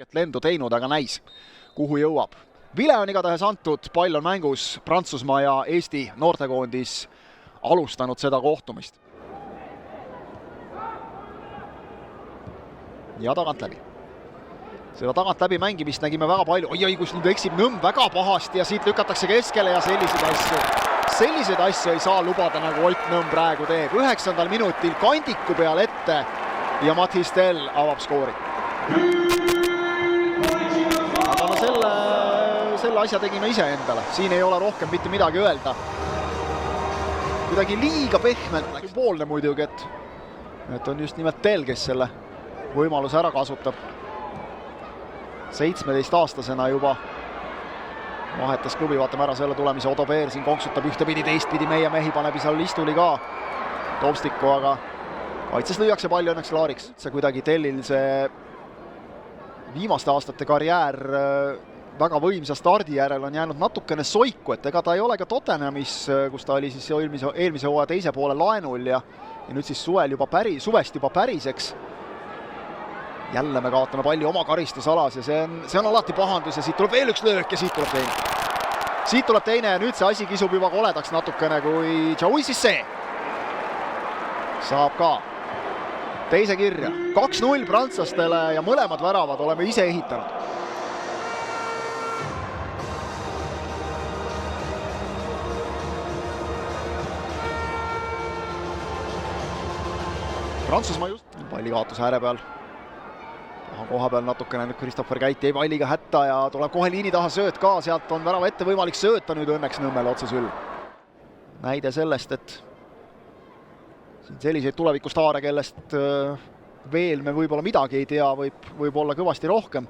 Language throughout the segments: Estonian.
kõrget lendu teinud, aga näis, kuhu jõuab. Vile on igatahes antud, pall on mängus, Prantsusmaa ja Eesti noortekoondis alustanud seda kohtumist. Ja tagant läbi. Seda tagant läbi mängimist nägime väga palju. Oi, kus nüüd eksib Nõmm väga pahasti ja siit lükatakse keskele ja selliseid asju ei saa lubada, nagu Ott Nõmm praegu teeb. 9. minutil kandiku peal ette ja Mathis Tell avab skoori. Aga selle asja tegime ise endale. Siin ei ole rohkem mitte midagi öelda. Kuidagi liiga pehmelt läks. Poolne muidugi, et on just nimelt Tell, kes selle võimaluse ära kasutab. 17-aastasena juba vahetas klubi, vaatame ära selle tulemise. Odo Peer siin konksutab ühtepidi, teistpidi, meie mehi paneb seal istuli ka Toomstikku, aga kaitses lüüakse palju õnneks Laariks. See kuidagi Tellil see viimaste aastate karjäär väga võimsa stardi järel on jäänud natukene soiku, et ega ta ei ole ka Tottenhamis, kus ta oli siis eelmise hooaja teise poole laenul ja nüüd siis suvest juba päriseks. Jälle me kaotame palli oma karistusalas ja see on alati pahandus ja siit tuleb veel üks löök ja siit tuleb teine. Siit tuleb teine ja nüüd see asi kisub juba koledaks natukene, kui Jaoui Cissé saab ka teise kirja. 2-0 prantslastele ja mõlemad väravad oleme ise ehitanud. Prantsusmaa just palli kaotuse ääre peal. Koha peal natukene nüüd Christopher Käit jäi palliga hätta ja tuleb kohe liini taha sööt ka. Sealt on värava ette võimalik sööta nüüd õnneks Nõmmele otse süll. Näide sellest, et selliseid tulevikustaare, kellest veel me võib-olla midagi ei tea, võib olla kõvasti rohkem.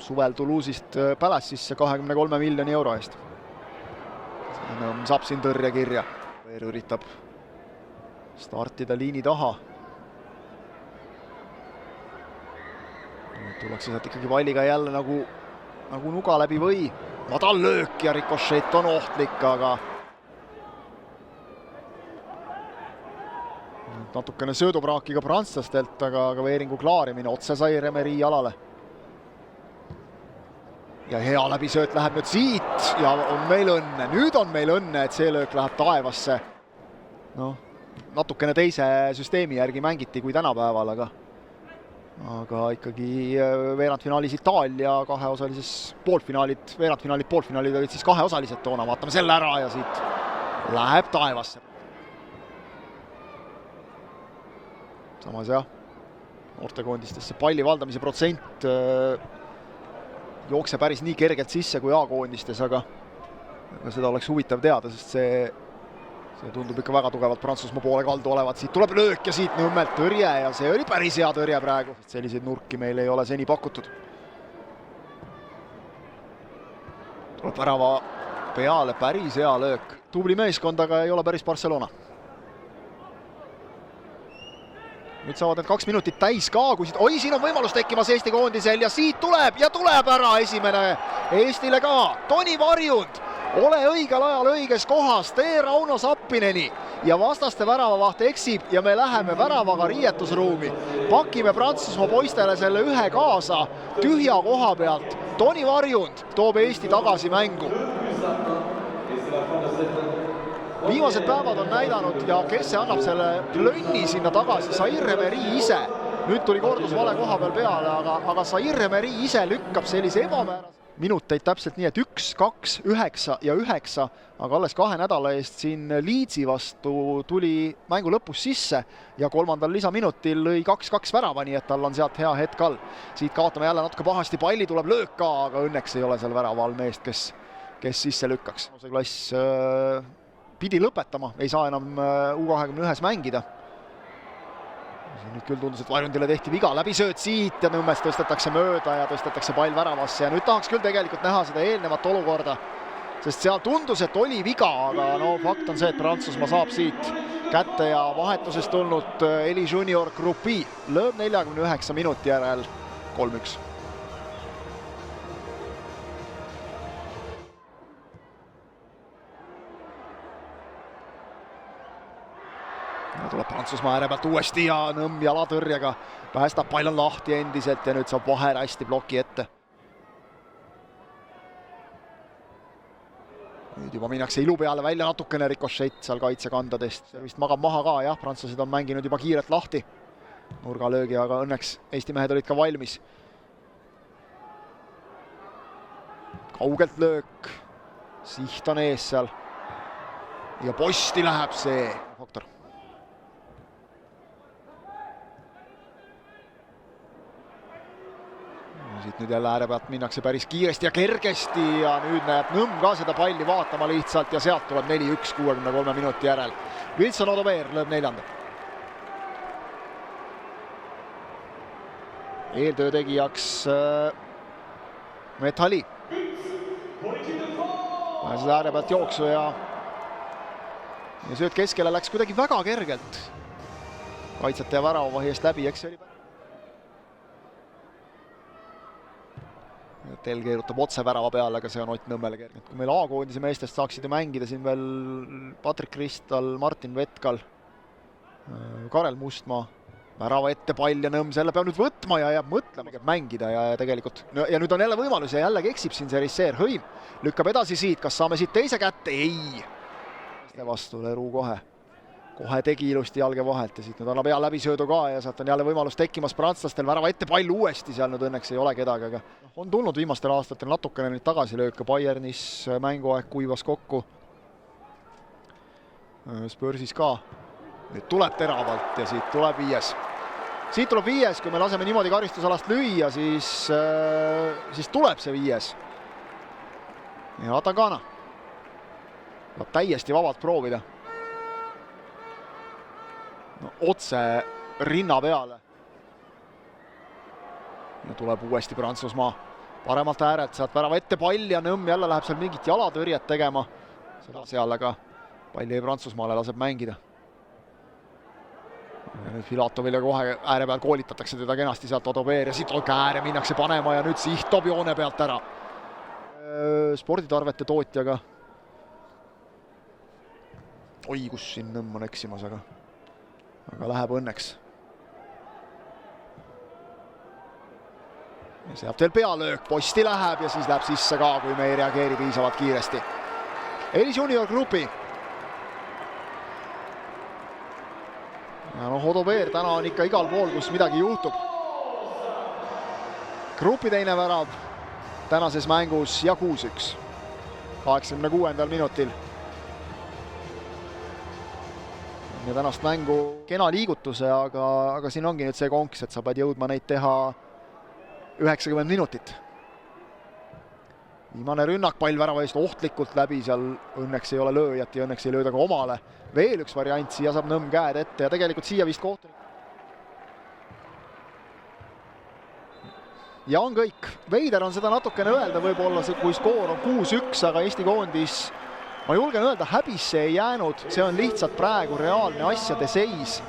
Suvel Toulouse'ist Päles sisse 23 miljoni euro eest. Nõmm saab siin tõrje kirja. Üritab startida liini taha. Tullakse sealt ikkagi palliga jälle nagu nuga läbi või. Madal löök ja rikošett on ohtlik, aga natukene söödupraakiga prantslastelt, aga veeringu klaarimine otse sai Remeri jalale. Ja hea läbisööt läheb nüüd siit ja on meil õnne. Nüüd on meil õnne, et see löök läheb taevasse. Natukene teise süsteemi järgi mängiti kui tänapäeval, aga ikkagi veerandfinaalis Itaalia kaheosalises veerandfinaalid olid siis kaheosalised toona. Vaatame selle ära ja siit läheb taevasse. Samas jah, noortekoondistesse palli valdamise protsent jookse päris nii kergelt sisse kui A-koondistes, aga seda oleks huvitav teada, sest see tundub ikka väga tugevalt Prantsusmaa poole kaldu olevat. Siit tuleb löök ja siit Nõmmelt tõrje ja see oli päris hea tõrje praegu. Selliseid nurki meil ei ole seni pakutud. Tuleb värava peale päris hea löök. Tubli meeskond, aga ei ole päris Barcelona. Nüüd saavad need 2 minutit täis ka, kui siin on võimalus tekkimas Eesti koondisel ja siit tuleb ära esimene Eestile ka. Toni Varjund, ole õigel ajal õiges kohas, tee Rauno Sappineni ja vastaste väravavaht eksib ja me läheme väravaga riietusruumi. Pakime Prantsusmaa poistele selle ühe kaasa tühja koha pealt. Toni Varjund toob Eesti tagasi mängu. Viimased päevad on näidanud ja kes see annab selle plönni sinna tagasi, Zaïre Emery ise. Nüüd tuli kordus vale koha peal peale, aga Zaïre Emery ise lükkab sellise ebamääras. Minuteid täpselt nii, et 1, 2, 9 ja 9, aga alles 2 nädala eest siin Leedsi vastu tuli mängu lõpus sisse ja 3. lisaminutil lõi 2-2 värava, nii et tal on sealt hea hetk all. Siit kaotame jälle natuke pahasti, palli tuleb löök ka, aga õnneks ei ole seal värava all meest, kes sisse lükkaks. See klass pidi lõpetama, ei saa enam U21 mängida. Nüüd küll tundus, et Varjundile tehti viga, läbisööt siit ja Nõmmest tõstetakse mööda ja tõstetakse pall väravasse ja nüüd tahaks küll tegelikult näha seda eelnevat olukorda, sest seal tundus, et oli viga, aga fakt on see, et Prantsusmaa saab siit kätte ja vahetusest tulnud Eli Junior Grupi lööb 49 minuti järel 3-1. tuleb Prantsusmaa ääre pealt uuesti ja Nõmm jalatõrjega päästab, pall on lahti endiselt ja nüüd saab Vaher hästi ploki ette. Nüüd juba minnakse ilu peale välja natukene rikošett seal kaitsekandadest. See vist magab maha ka, jah, prantslased on mänginud juba kiirelt lahti nurgalöögi, aga õnneks Eesti mehed olid ka valmis. Kaugelt löök, siht on ees seal ja posti läheb see faktor. Siit nüüd jälle ääre pealt minnakse päris kiiresti ja kergesti ja nüüd näeb Nõmm ka seda palli vaatama lihtsalt ja sealt tuleb 4-1 63 minuti järel. Wilson Odobeer lööb neljanda. Eeltöö tegijaks Methali. Seda ääre pealt jooksu ja sööt keskele läks kuidagi väga kergelt. Kaitsete ja väravahi eest läbi, eks see oli Tel keerutab otse värava peale, aga see on Ott Nõmmele kergelt. Kui meil A-koondise meestest saaksid ju mängida siin veel Patrik Kristal, Martin Vetkal, Karel Mustmaa, värava ette pall ja Nõmm selle peab nüüd võtma ja jääb mõtlema, mängida ja tegelikult. Ja nüüd on jälle võimalus ja jällegi eksib siin see Risseer. Hõim lükkab edasi siit, kas saame siit teise kätte? Ei! Vastu Leru kohe tegi ilusti jalge vahelt ja siit nüüd annab hea läbisöödu ka ja sealt on jälle võimalus tekkimas prantslastel, värava ette pall uuesti, seal nüüd õnneks ei ole kedagi, aga on tulnud viimastel aastatel natukene nüüd tagasilööke. Bayernis mänguaeg kuivas kokku, Spursis ka, nüüd tuleb teravalt ja siit tuleb viies. Siit tuleb viies, kui me laseme niimoodi karistusalast lüüa, siis tuleb see viies. Ja Atagana saab täiesti vabalt proovida. No, otse rinna peale. Ja tuleb uuesti Prantsusmaa. Paremalt äärelt saad värava ette pall ja Nõmm jälle läheb seal mingit jalatõrjet tegema. Seda seal, aga palli Prantsusmaale laseb mängida. Ja nüüd Filatovile kohe ääre peal koolitatakse teda kenasti sealt Odobeer ja siit ääre minnakse panema ja nüüd siht toob joone pealt ära. Sporditarvete tootjaga. Oi, kus siin Nõmm on eksimas, aga läheb õnneks. Ja sealt veel pealöök, posti läheb ja siis läheb sisse ka, kui me ei reageeri piisavalt kiiresti. Elis Junior Grupi. Ja Odobeer täna on ikka igal pool, kus midagi juhtub. Grupi teine värav tänases mängus ja 6-1. 86. minutil. Ja tänast mängu kena liigutuse, aga siin ongi nüüd see konks, et sa pead jõudma neid teha 90 minutit. Viimane rünnak, pall värava eest ohtlikult läbi, seal õnneks ei ole lööjat ja õnneks ei lööda ka omale. Veel üks variant, siia saab Nõmm käed ette ja tegelikult siia vist kohtunik. Ja on kõik. Veider on seda natukene öelda, võib-olla kui skoor on 6-1, aga Eesti koondis ma julgen öelda, häbisse ei jäänud, see on lihtsalt praegu reaalne asjade seis.